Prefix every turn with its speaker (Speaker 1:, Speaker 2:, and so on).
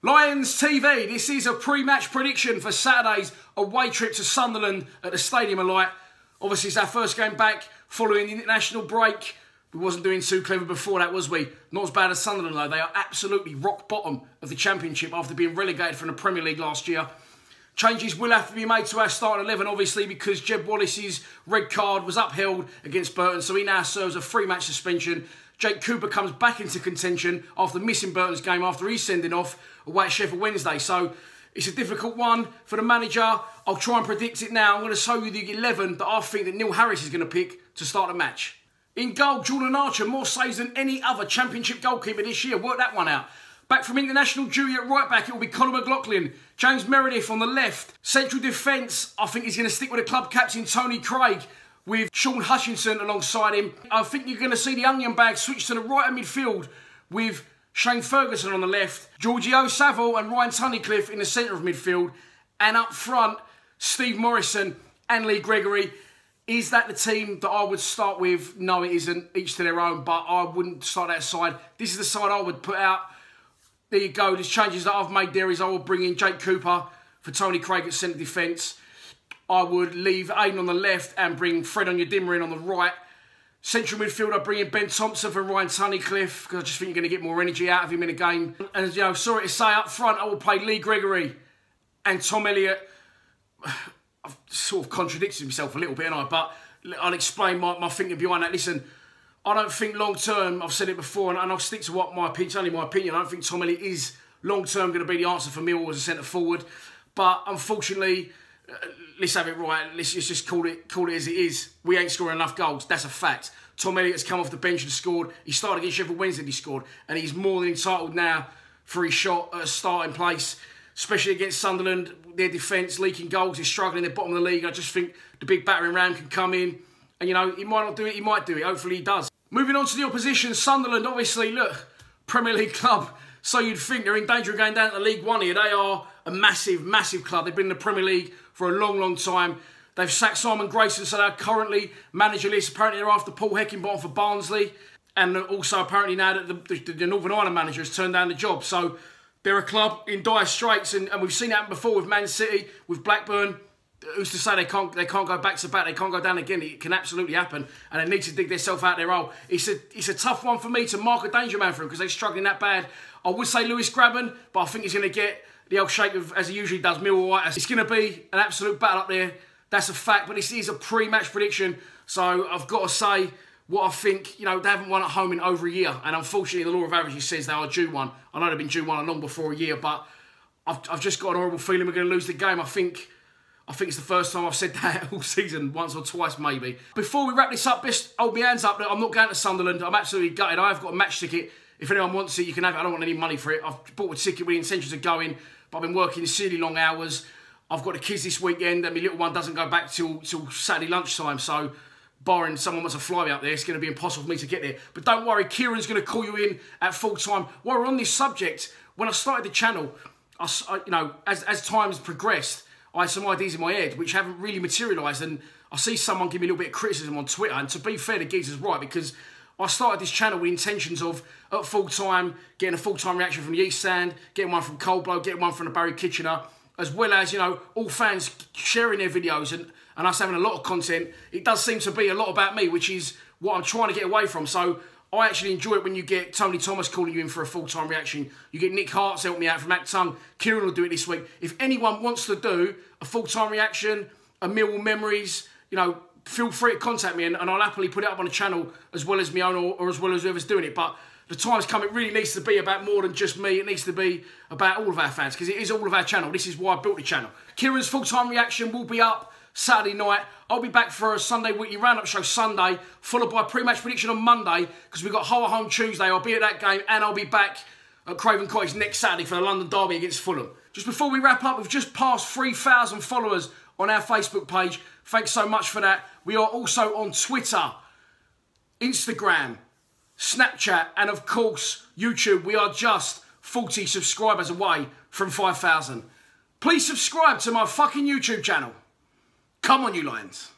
Speaker 1: Lions TV, this is a pre-match prediction for Saturday's away trip to Sunderland at the Stadium of Light. Obviously, it's our first game back following the international break. We wasn't doing too clever before that, was we? Not as bad as Sunderland, though. They are absolutely rock bottom of the Championship after being relegated from the Premier League last year. Changes will have to be made to our starting 11, obviously, because Jeb Wallace's red card was upheld against Burton, so he now serves a 3-match suspension. Jake Cooper comes back into contention after missing Burton's game after he's sending off away at Sheffield Wednesday. So it's a difficult one for the manager. I'll try and predict it now. I'm going to show you the 11 that I think that Neil Harris is going to pick to start the match. In goal, Jordan Archer, more saves than any other Championship goalkeeper this year. Work that one out. Back from international duty at right back, it will be Conor McLaughlin. James Meredith on the left. Central defence, I think he's going to stick with the club captain, Tony Craig, with Sean Hutchinson alongside him. I think you're going to see the onion bag switch to the right of midfield with Shane Ferguson on the left, Georgio Saville and Ryan Tunnicliffe in the centre of midfield, and up front, Steve Morison and Lee Gregory. Is that the team that I would start with? No, it isn't. Each to their own, but I wouldn't start that side. This is the side I would put out. There you go. There's changes that I've made there is I will bring in Jake Cooper for Tony Craig at centre defence. I would leave Aiden on the left and bring Fred Onyedinma in on the right. Central midfield, I bring in Ben Thompson for Ryan Tunnicliffe because I just think you're going to get more energy out of him in a game. And, you know, sorry to say, up front, I will play Lee Gregory and Tom Elliott. I've sort of contradicted himself a little bit, haven't I? But I'll explain my thinking behind that. Listen, I don't think long-term, I've said it before, and I'll stick to what my opinion, it's only my opinion, I don't think Tom Elliott is long-term going to be the answer for Millwall as a centre-forward. But unfortunately, let's have it right. Let's just call it as it is. We ain't scoring enough goals. That's a fact. Tom Elliott's come off the bench and scored. He started against Sheffield Wednesday, he scored. And he's more than entitled now for his shot at a starting place, especially against Sunderland. Their defence, leaking goals, they're struggling. They're bottom of the league. I just think the big battering ram can come in. And, you know, he might not do it. He might do it. Hopefully he does. Moving on to the opposition, Sunderland, obviously, look, Premier League club. So you'd think they're in danger of going down to League One here. They are a massive, massive club. They've been in the Premier League for a long, long time. They've sacked Simon Grayson, so they're currently managerless. Apparently they're after Paul Heckingbottom for Barnsley. And also apparently now that the Northern Ireland manager has turned down the job. So they're a club in dire straits. And we've seen it happen before with Man City, with Blackburn. Who's to say they can't go back to back? They can't go down again. It can absolutely happen, and they need to dig themselves out their hole. It's a tough one for me to mark a danger man for them because they're struggling that bad. I would say Lewis Grabban, but I think he's going to get the old shake of, as he usually does, Millwall White. It's going to be an absolute battle up there. That's a fact, but this is a pre-match prediction, so I've got to say what I think. You know, they haven't won at home in over a year, and unfortunately, the law of averages says they are due one. I know they've been due one long before a year, but I've just got an horrible feeling we're going to lose the game. I think it's the first time I've said that all season, once or twice maybe. Before we wrap this up, just hold my hands up. I'm not going to Sunderland. I'm absolutely gutted. I have got a match ticket. If anyone wants it, you can have it. I don't want any money for it. I've bought a ticket with the intentions of going, but I've been working silly long hours. I've got the kids this weekend, and my little one doesn't go back till Saturday lunchtime. So, barring someone wants to fly me up there, it's going to be impossible for me to get there. But don't worry, Kieran's going to call you in at full time. While we're on this subject, when I started the channel, you know, as time's progressed, I had some ideas in my head which haven't really materialised, and I see someone give me a little bit of criticism on Twitter, and to be fair, the geezer's right, because I started this channel with intentions of, at full time, getting a full-time reaction from the East Stand, getting one from Coldblow, getting one from the Barry Kitchener, as well as, you know, all fans sharing their videos and us having a lot of content. It does seem to be a lot about me, which is what I'm trying to get away from. So I actually enjoy it when you get Tony Thomas calling you in for a full-time reaction. You get Nick Hart's help me out from Act Tongue. Kieran will do it this week. If anyone wants to do a full-time reaction, a Millwall Memories, you know, feel free to contact me and I'll happily put it up on the channel as well as my own or as well as whoever's doing it. But the time's come. It really needs to be about more than just me. It needs to be about all of our fans because it is all of our channel. This is why I built the channel. Kieran's full-time reaction will be up Saturday night. I'll be back for a Sunday weekly roundup show Sunday, followed by a pre-match prediction on Monday because we've got Hull at home Tuesday. I'll be at that game and I'll be back at Craven Cottage next Saturday for the London Derby against Fulham. Just before we wrap up, we've just passed 3,000 followers on our Facebook page. Thanks so much for that. We are also on Twitter, Instagram, Snapchat, and of course, YouTube. We are just 40 subscribers away from 5,000. Please subscribe to my fucking YouTube channel. Come on, you Lions.